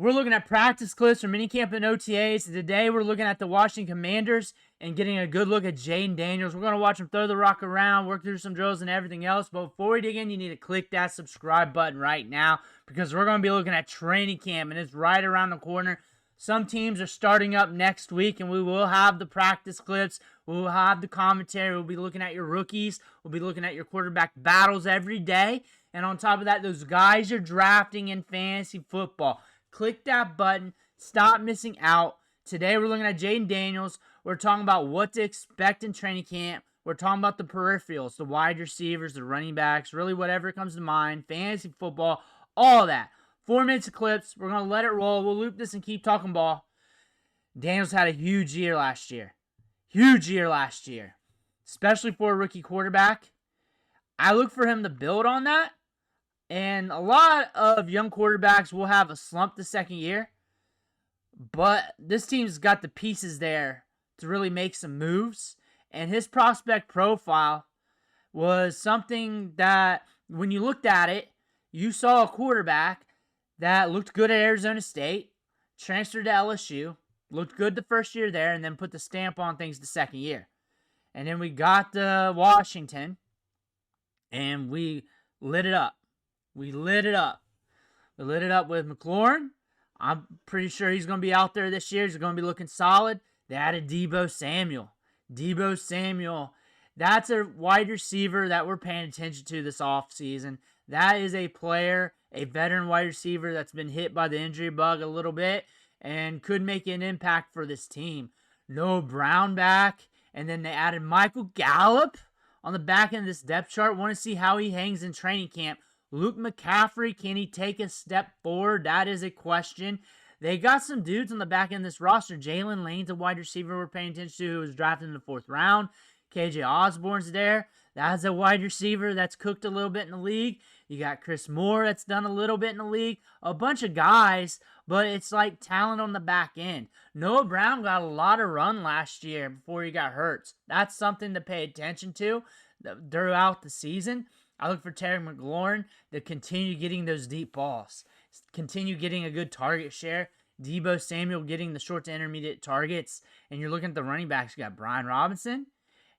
We're looking at practice clips from minicamp and OTAs. Today, we're looking at the Washington Commanders and getting a good look at Jayden Daniels. We're going to watch him throw the rock around, work through some drills and everything else. But before we dig in, you need to click that subscribe button right now because we're going to be looking at training camp, and it's right around the corner. Some teams are starting up next week, and we will have the practice clips. We will have the commentary. We'll be looking at your rookies. We'll be looking at your quarterback battles every day. And on top of that, those guys you're drafting in fantasy football. Click that button. Stop missing out. Today we're looking at Jayden Daniels. We're talking about what to expect in training camp. We're talking about the peripherals, the wide receivers, the running backs, really whatever comes to mind, fantasy football, all that. 4 minutes of clips. We're going to let it roll. We'll loop this and keep talking ball. Daniels had a huge year last year. Huge year last year. Especially for a rookie quarterback. I look for him to build on that. And a lot of young quarterbacks will have a slump the second year. But this team's got the pieces there to really make some moves. And his prospect profile was something that, when you looked at it, you saw a quarterback that looked good at Arizona State, transferred to LSU, looked good the first year there, and then put the stamp on things the second year. And then we got to Washington, and we lit it up. We lit it up. We lit it up with McLaurin. I'm pretty sure he's going to be out there this year. He's going to be looking solid. They added Deebo Samuel. Deebo Samuel. That's a wide receiver that we're paying attention to this offseason. That is a player, a veteran wide receiver that's been hit by the injury bug a little bit and could make an impact for this team. Noah Brown back. And then they added Michael Gallup on the back end of this depth chart. Want to see how he hangs in training camp. Luke McCaffrey, can he take a step forward? That is a question. They got some dudes on the back end of this roster. Jalen Lane's a wide receiver we're paying attention to who was drafted in the 4th round. KJ Osborne's there. That's a wide receiver that's cooked a little bit in the league. You got Chris Moore that's done a little bit in the league. A bunch of guys, but it's like talent on the back end. Noah Brown got a lot of run last year before he got hurt. That's something to pay attention to throughout the season. I look for Terry McLaurin to continue getting those deep balls, continue getting a good target share. Deebo Samuel getting the short to intermediate targets. And you're looking at the running backs. You got Brian Robinson.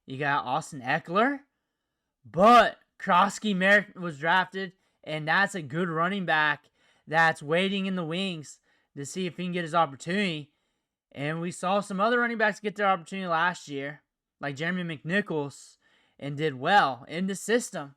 You got Austin Eckler. But Krosky Merritt was drafted, and that's a good running back that's waiting in the wings to see if he can get his opportunity. And we saw some other running backs get their opportunity last year, like Jeremy McNichols, and did well in the system.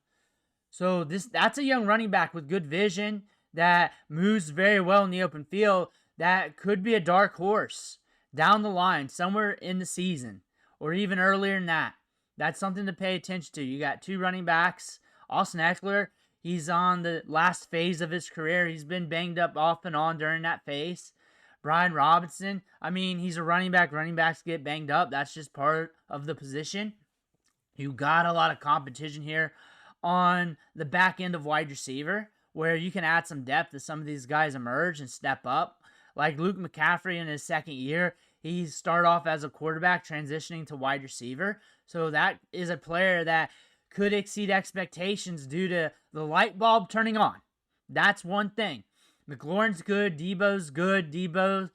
So that's a young running back with good vision that moves very well in the open field. That could be a dark horse down the line, somewhere in the season, or even earlier than that. That's something to pay attention to. You got 2 running backs. Austin Eckler, he's on the last phase of his career. He's been banged up off and on during that phase. Brian Robinson, I mean, he's a running back. Running backs get banged up. That's just part of the position. You got a lot of competition here on the back end of wide receiver, where you can add some depth as some of these guys emerge and step up. Like Luke McCaffrey in his second year, he started off as a quarterback, transitioning to wide receiver. So that is a player that could exceed expectations due to the light bulb turning on. That's one thing. McLaurin's good. Deebo's good. Deebo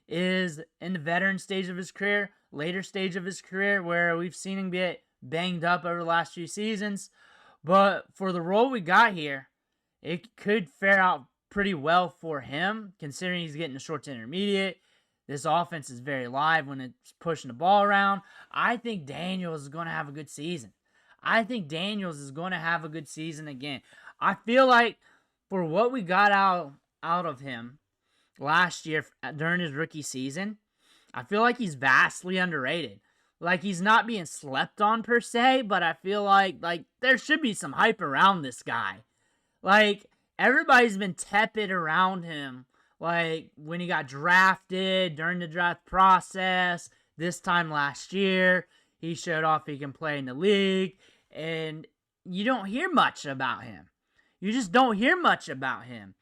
is in the veteran stage of his career, later stage of his career, where we've seen him get banged up over the last few seasons. But for the role we got here, it could fare out pretty well for him, considering he's getting a short to intermediate. This offense is very live when it's pushing the ball around. I think Daniels is going to have a good season. I think Daniels is going to have a good season again. I feel like for what we got out of him last year during his rookie season, I feel like he's vastly underrated. Like, he's not being slept on per se, but I feel like there should be some hype around this guy. Like, everybody's been tepid around him. Like, when he got drafted, during the draft process, this time last year, he showed off he can play in the league, and you don't hear much about him. You just don't hear much about him.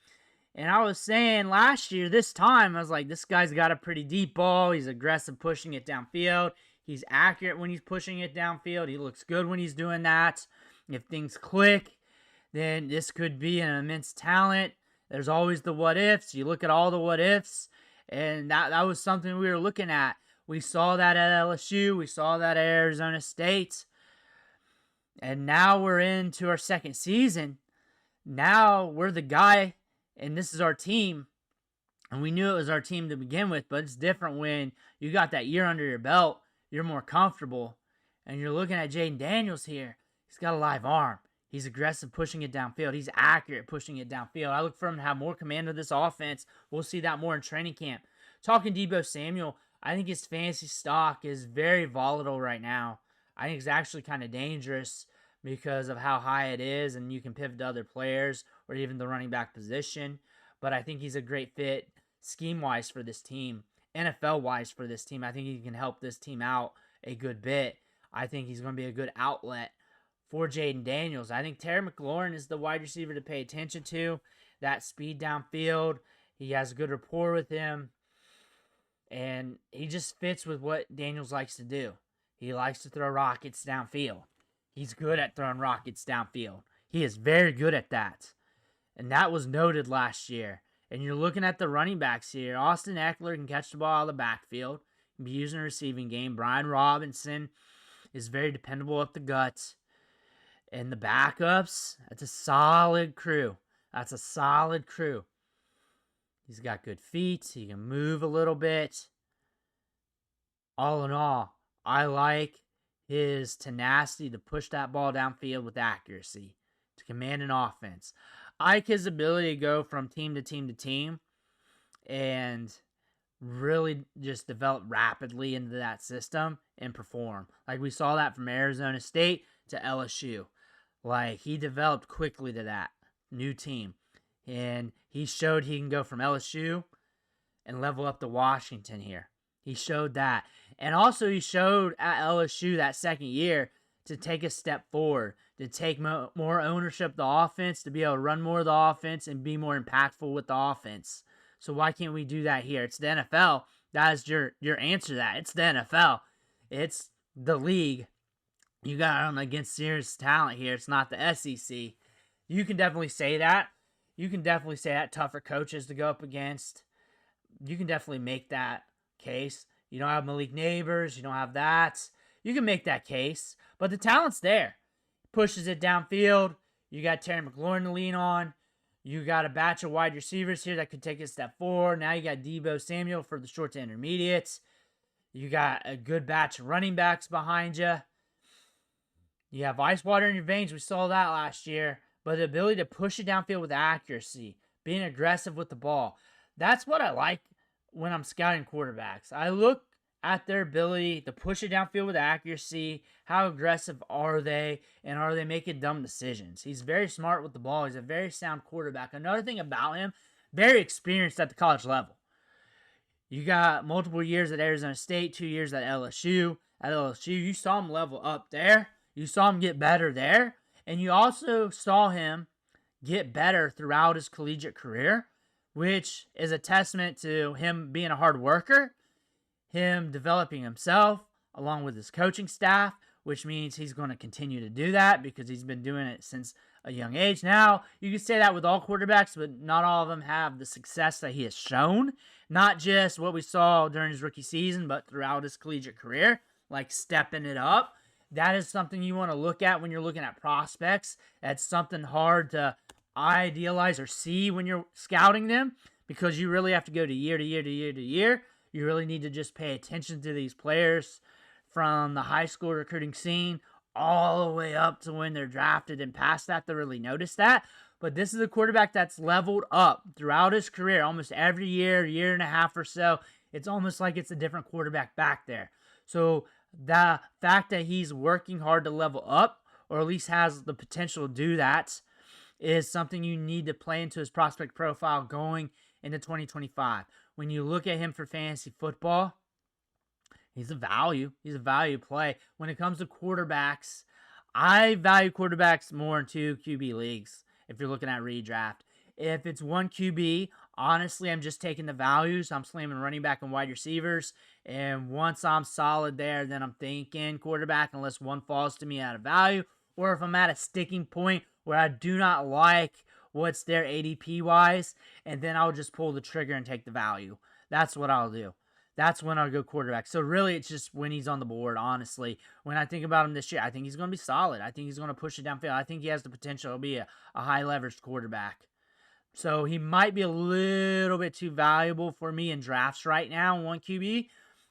And I was saying last year, this time, I was like, this guy's got a pretty deep ball. He's aggressive pushing it downfield. He's accurate when he's pushing it downfield. He looks good when he's doing that. If things click, then this could be an immense talent There's always the what ifs. You look at all the what ifs, and that was something we were looking at. We saw that at LSU. We saw that at Arizona State. And now we're into our second season. Now we're the guy, and this is our team. And we knew it was our team to begin with, but it's different when you got that year under your belt. You're more comfortable. And you're looking at Jayden Daniels here. He's got a live arm. He's aggressive pushing it downfield. He's accurate pushing it downfield. I look for him to have more command of this offense. We'll see that more in training camp. Talking Deebo Samuel, I think his fantasy stock is very volatile right now. I think it's actually kind of dangerous because of how high it is, and you can pivot to other players or even the running back position. But I think he's a great fit scheme-wise for this team, NFL-wise for this team. I think he can help this team out a good bit. I think he's going to be a good outlet for Jayden Daniels. I think Terry McLaurin is the wide receiver to pay attention to. That speed downfield. He has a good rapport with him. And he just fits with what Daniels likes to do. He likes to throw rockets downfield. He's good at throwing rockets downfield. He is very good at that. And that was noted last year. And you're looking at the running backs here. Austin Eckler can catch the ball out of the backfield. He can be used in a receiving game. Brian Robinson is very dependable up the guts. And the backups, that's a solid crew. That's a solid crew. He's got good feet. He can move a little bit. All in all, I like his tenacity to push that ball downfield with accuracy, to command an offense. I like his ability to go from team to team to team and really just develop rapidly into that system and perform. Like we saw that from Arizona State to LSU. Like he developed quickly to that new team. And he showed he can go from LSU and level up to Washington here. He showed that. And also he showed at LSU that second year to take a step forward, to take more ownership of the offense, to be able to run more of the offense and be more impactful with the offense. So why can't we do that here? It's the NFL. That is your answer to that. It's the NFL. It's the league. You got against serious talent here. It's not the SEC. You can definitely say that. You can definitely say that. Tougher coaches to go up against. You can definitely make that case. You don't have Malik Neighbors. You don't have that. You can make that case. But the talent's there. Pushes it downfield. You got Terry McLaurin to lean on. You got a batch of wide receivers here that could take a step forward. Now you got Deebo Samuel for the short to intermediates. You got a good batch of running backs behind you. You have ice water in your veins. We saw that last year. But the ability to push it downfield with accuracy, being aggressive with the ball. That's what I like when I'm scouting quarterbacks. I look at their ability to push it downfield with accuracy. How aggressive are they? And are they making dumb decisions? He's very smart with the ball. He's a very sound quarterback. Another thing about him, very experienced at the college level. You got multiple years at Arizona State, 2 years at LSU. At LSU, you saw him level up there. You saw him get better there. And you also saw him get better throughout his collegiate career, which is a testament to him being a hard worker, him developing himself along with his coaching staff, which means he's going to continue to do that because he's been doing it since a young age. Now, you can say that with all quarterbacks, but not all of them have the success that he has shown. Not just what we saw during his rookie season, but throughout his collegiate career, like stepping it up. That is something you want to look at when you're looking at prospects. That's something hard to idealize or see when you're scouting them because you really have to go to year to year to year to year. You really need to just pay attention to these players from the high school recruiting scene all the way up to when they're drafted and past that to really notice that. But this is a quarterback that's leveled up throughout his career, almost every year, year and a half or so. It's almost like it's a different quarterback back there. So the fact that he's working hard to level up, or at least has the potential to do that, is something you need to play into his prospect profile going into 2025. When you look at him for fantasy football, he's a value. He's a value play. When it comes to quarterbacks, I value quarterbacks more in 2 QB leagues if you're looking at redraft. If it's 1 QB, honestly, I'm just taking the values. I'm slamming running back and wide receivers. And once I'm solid there, then I'm thinking quarterback unless one falls to me at a value. Or if I'm at a sticking point where I do not like what's their ADP wise, and then I'll just pull the trigger and take the value. That's what I'll do. That's when I'll go quarterback. So really, it's just when he's on the board, honestly. When I think about him this year, I think he's going to be solid. I think he's going to push it downfield. I think he has the potential to be a high-leveraged quarterback. So he might be a little bit too valuable for me in drafts right now. 1 QB,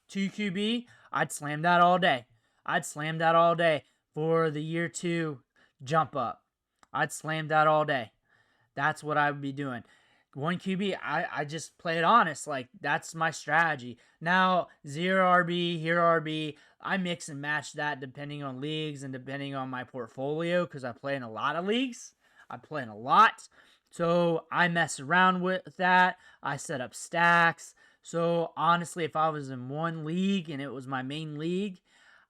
2 QB, I'd slam that all day. I'd slam that all day for the year 2 jump up. I'd slam that all day. That's what I would be doing. 1 QB, I just play it honest. Like, that's my strategy. Now, 0 RB, here RB, I mix and match that depending on leagues and depending on my portfolio because I play in a lot of leagues. I play in a lot. So I mess around with that. I set up stacks. So honestly, if I was in one league and it was my main league,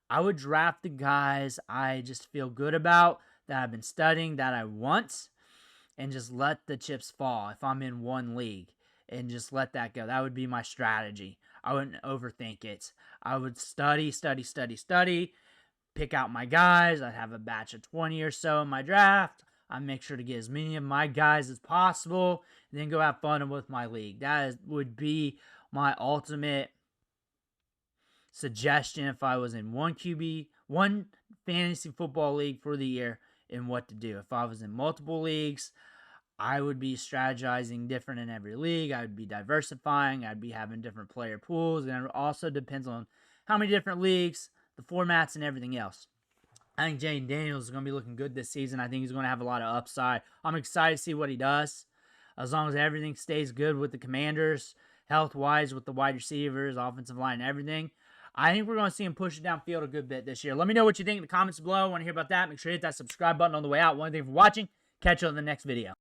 I would draft the guys I just feel good about, that I've been studying, that I want, and just let the chips fall if I'm in one league and just let that go. That would be my strategy. I wouldn't overthink it. I would study, pick out my guys. I'd have a batch of 20 or so in my draft. I make sure to get as many of my guys as possible, and then go have fun with my league. That would be my ultimate suggestion if I was in one QB, one fantasy football league for the year, and what to do. If I was in multiple leagues, I would be strategizing different in every league. I would be diversifying. I'd be having different player pools, and it also depends on how many different leagues, the formats, and everything else. I think Jayden Daniels is going to be looking good this season. I think he's going to have a lot of upside. I'm excited to see what he does. As long as everything stays good with the Commanders, health-wise with the wide receivers, offensive line, and everything, I think we're going to see him push it downfield a good bit this year. Let me know what you think in the comments below. I want to hear about that. Make sure you hit that subscribe button on the way out. One thing for watching. Catch you on the next video.